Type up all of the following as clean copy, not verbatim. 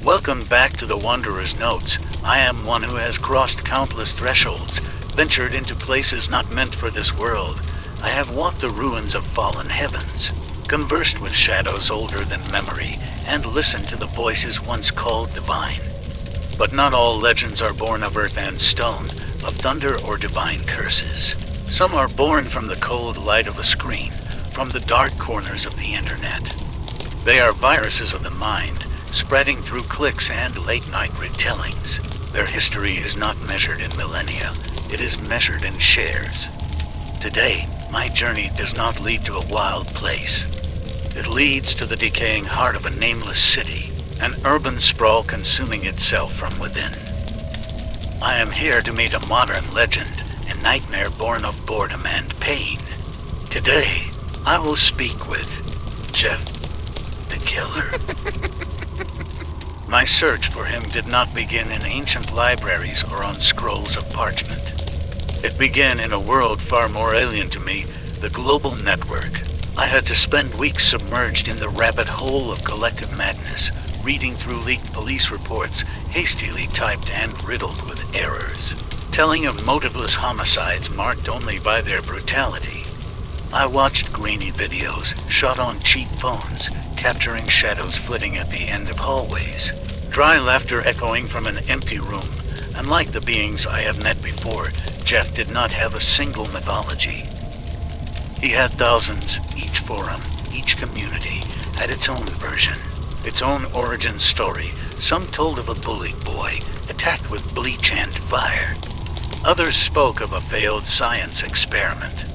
Welcome back to the Wanderer's Notes. I am one who has crossed countless thresholds, ventured into places not meant for this world. I have walked the ruins of fallen heavens, conversed with shadows older than memory, and listened to the voices once called divine. But not all legends are born of earth and stone, of thunder or divine curses. Some are born from the cold light of a screen, from the dark corners of the internet. They are viruses of the mind, spreading through clicks and late-night retellings. Their history is not measured in millennia, it is measured in shares. Today, my journey does not lead to a wild place. It leads to the decaying heart of a nameless city, an urban sprawl consuming itself from within. I am here to meet a modern legend, a nightmare born of boredom and pain. Today, I will speak with Jeff the Killer. My search for him did not begin in ancient libraries or on scrolls of parchment. It began in a world far more alien to me, the global network. I had to spend weeks submerged in the rabbit hole of collective madness, reading through leaked police reports, hastily typed and riddled with errors, telling of motiveless homicides marked only by their brutality. I watched grainy videos, shot on cheap phones, capturing shadows flitting at the end of hallways, dry laughter echoing from an empty room. Unlike the beings I have met before, Jeff did not have a single mythology. He had thousands. Each forum, each community, had its own version, its own origin story. Some told of a bullied boy, attacked with bleach and fire. Others spoke of a failed science experiment.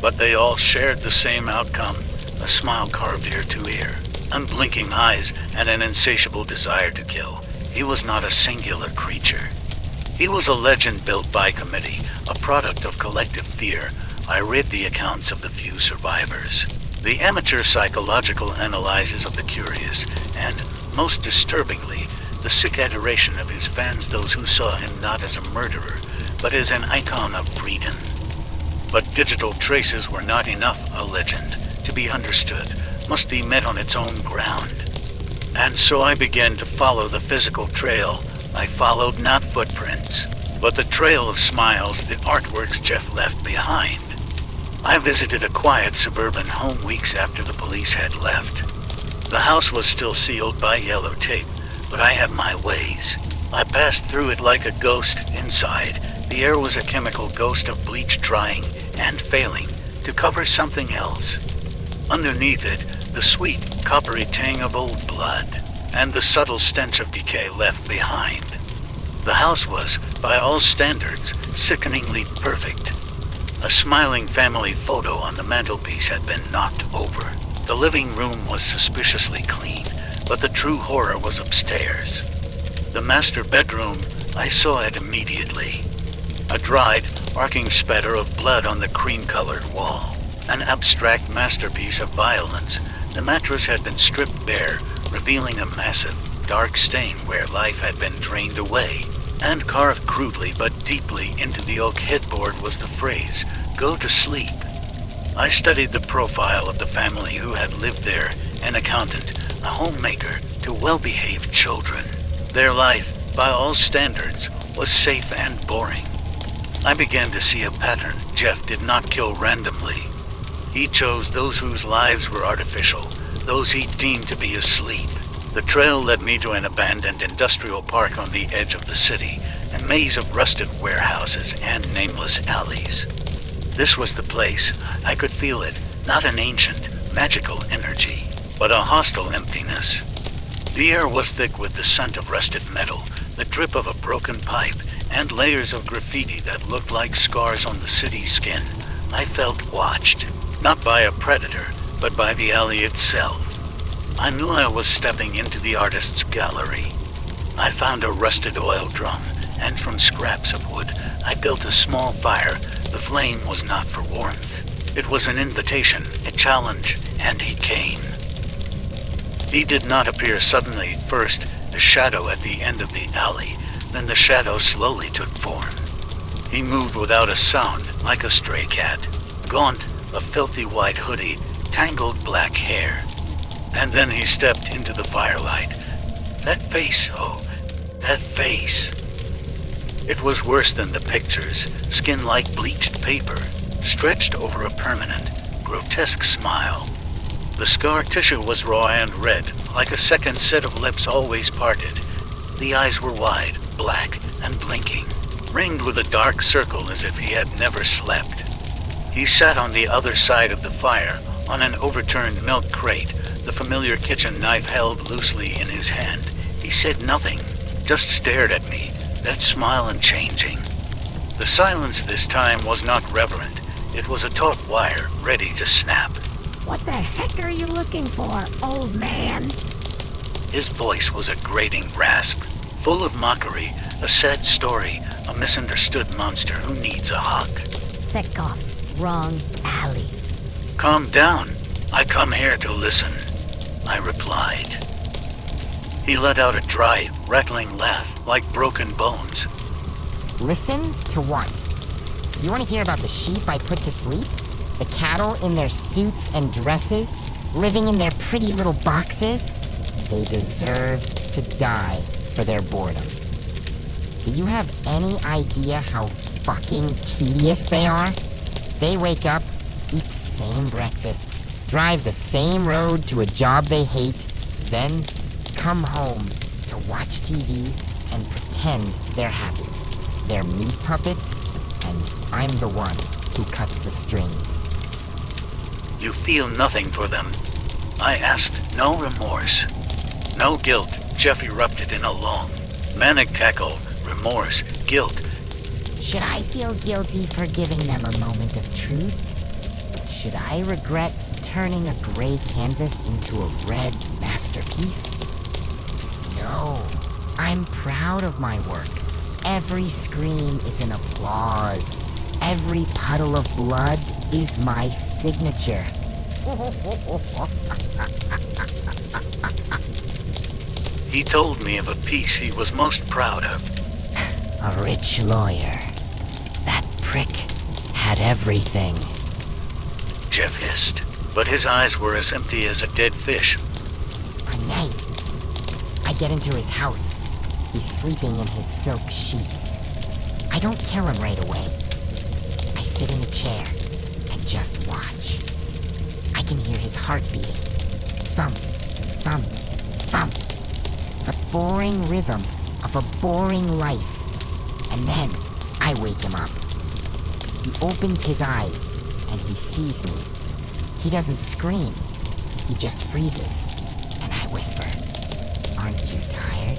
But they all shared the same outcome, a smile carved ear to ear, unblinking eyes, and an insatiable desire to kill. He was not a singular creature. He was a legend built by committee, a product of collective fear. I read the accounts of the few survivors, the amateur psychological analyses of the curious, and, most disturbingly, the sick adoration of his fans, those who saw him not as a murderer, but as an icon of freedom. But digital traces were not enough. A legend, to be understood, must be met on its own ground. And so I began to follow the physical trail. I followed not footprints, but the trail of smiles, the artworks Jeff left behind. I visited a quiet suburban home weeks after the police had left. The house was still sealed by yellow tape, but I have my ways. I passed through it like a ghost. Inside, the air was a chemical ghost of bleach drying and failing to cover something else. Underneath it, the sweet, coppery tang of old blood, and the subtle stench of decay left behind. The house was, by all standards, sickeningly perfect. A smiling family photo on the mantelpiece had been knocked over. The living room was suspiciously clean, but the true horror was upstairs. The master bedroom, I saw it immediately. A dried, arcing spatter of blood on the cream-colored wall. An abstract masterpiece of violence. The mattress had been stripped bare, revealing a massive, dark stain where life had been drained away. And carved crudely but deeply into the oak headboard was the phrase, "Go to sleep." I studied the profile of the family who had lived there, an accountant, a homemaker to well-behaved children. Their life, by all standards, was safe and boring. I began to see a pattern. Jeff did not kill randomly. He chose those whose lives were artificial, those he deemed to be asleep. The trail led me to an abandoned industrial park on the edge of the city, a maze of rusted warehouses and nameless alleys. This was the place. I could feel it, not an ancient, magical energy, but a hostile emptiness. The air was thick with the scent of rusted metal, the drip of a broken pipe, and layers of graffiti that looked like scars on the city's skin. I felt watched, not by a predator, but by the alley itself. I knew I was stepping into the artist's gallery. I found a rusted oil drum, and from scraps of wood, I built a small fire. The flame was not for warmth. It was an invitation, a challenge, and he came. He did not appear suddenly. First, a shadow at the end of the alley, then the shadow slowly took form. He moved without a sound, like a stray cat. Gaunt, a filthy white hoodie, tangled black hair. And then he stepped into the firelight. That face, oh, that face. It was worse than the pictures, skin like bleached paper, stretched over a permanent, grotesque smile. The scar tissue was raw and red, like a second set of lips always parted. The eyes were wide, black, and blinking, ringed with a dark circle as if he had never slept. He sat on the other side of the fire, on an overturned milk crate, the familiar kitchen knife held loosely in his hand. He said nothing, just stared at me, that smile unchanging. The silence this time was not reverent. It was a taut wire, ready to snap. What the heck are you looking for, old man? His voice was a grating rasp, full of mockery, a sad story, a misunderstood monster who needs a hug. Sick off. Wrong alley. Calm down. I come here to listen, I replied. He let out a dry, rattling laugh, like broken bones. Listen to what? You want to hear about the sheep I put to sleep? The cattle in their suits and dresses, living in their pretty little boxes? They deserve to die for their boredom. Do you have any idea how fucking tedious they are? They wake up, eat the same breakfast, drive the same road to a job they hate, then come home to watch TV and pretend they're happy. They're meat puppets, and I'm the one who cuts the strings. You feel nothing for them. I asked, no remorse. No guilt, Jeff erupted in a long, manic cackle. Remorse, guilt. Should I feel guilty for giving them a moment of truth? Should I regret turning a gray canvas into a red masterpiece? No, I'm proud of my work. Every scream is an applause. Every puddle of blood is my signature. He told me of a piece he was most proud of. A rich lawyer. That prick had everything. Jeff hissed, but his eyes were as empty as a dead fish. One night, I get into his house. He's sleeping in his silk sheets. I don't kill him right away. I sit in a chair and just watch. I can hear his heart beating. Thump, thump, thump. The boring rhythm of a boring life. And then I wake him up. He opens his eyes and he sees me. He doesn't scream. He just freezes. And I whisper, "Aren't you tired?"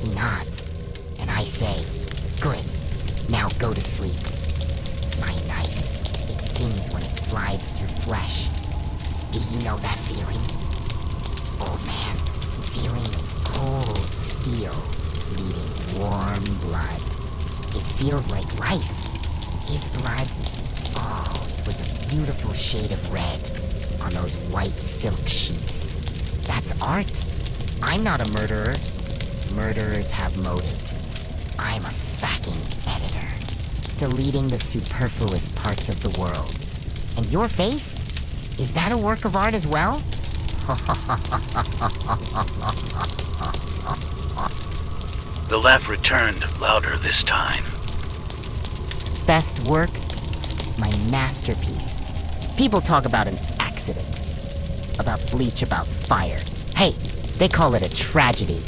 He nods. And I say, "Good. Now go to sleep." My knife, it sings when it slides through flesh. Do you know that feeling? Old man, feeling of cold steel, bleeding warm blood. It feels like life. His blood, oh, it was a beautiful shade of red on those white silk sheets. That's art. I'm not a murderer. Murderers have motives. I'm a fucking editor, deleting the superfluous parts of the world. And your face? Is that a work of art as well? The laugh returned, louder this time. Best work? My masterpiece. People talk about an accident. About bleach, about fire. Hey, they call it a tragedy.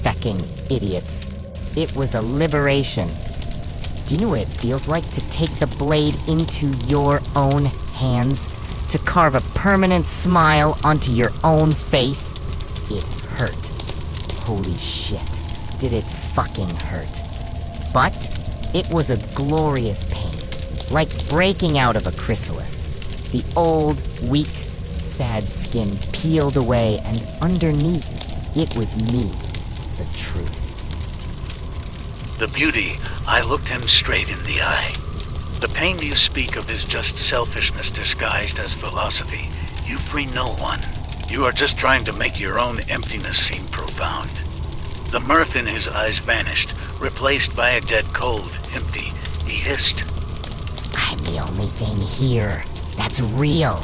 Fecking idiots. It was a liberation. Do you know what it feels like to take the blade into your own hands? To carve a permanent smile onto your own face? It hurt. Holy shit. Did it fucking hurt. But it was a glorious pain. Like breaking out of a chrysalis. The old, weak, sad skin peeled away, and underneath, it was me. The truth. The beauty, I looked him straight in the eye. The pain you speak of is just selfishness disguised as philosophy. You free no one. You are just trying to make your own emptiness seem profound. The mirth in his eyes vanished, replaced by a dead cold, empty. He hissed. I'm the only thing here that's real,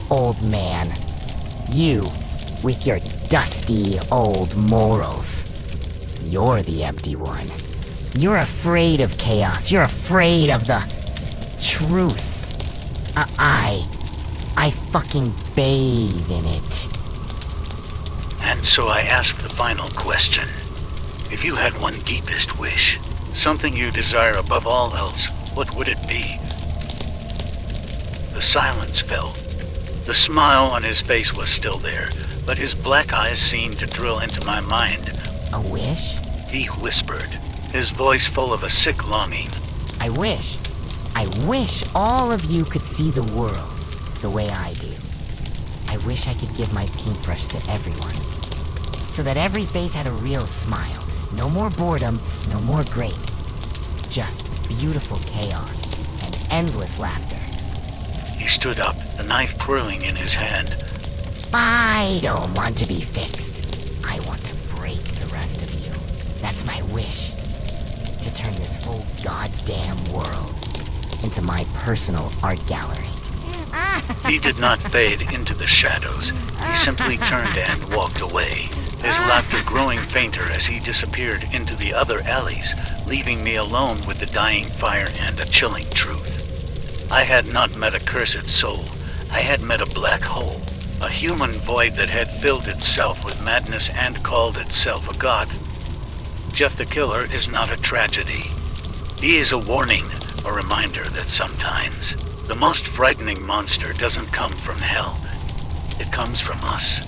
old man. You, with your dusty old morals. You're the empty one. You're afraid of chaos. You're afraid of the truth. I fucking bathe in it. And so I ask the final question. If you had one deepest wish, something you desire above all else, what would it be? The silence fell. The smile on his face was still there, but his black eyes seemed to drill into my mind. A wish? He whispered, his voice full of a sick longing. I wish all of you could see the world the way I do. I wish I could give my paintbrush to everyone, so that every face had a real smile. No more boredom, no more gray. Just beautiful chaos and endless laughter. He stood up, the knife twirling in his hand. I don't want to be fixed. I want to break the rest of you. That's my wish. To turn this whole goddamn world into my personal art gallery. He did not fade into the shadows. He simply turned and walked away, his laughter growing fainter as he disappeared into the other alleys, leaving me alone with the dying fire and a chilling truth. I had not met a cursed soul. I had met a black hole, a human void that had filled itself with madness and called itself a god. Jeff the Killer is not a tragedy. He is a warning, a reminder that sometimes the most frightening monster doesn't come from hell. It comes from us.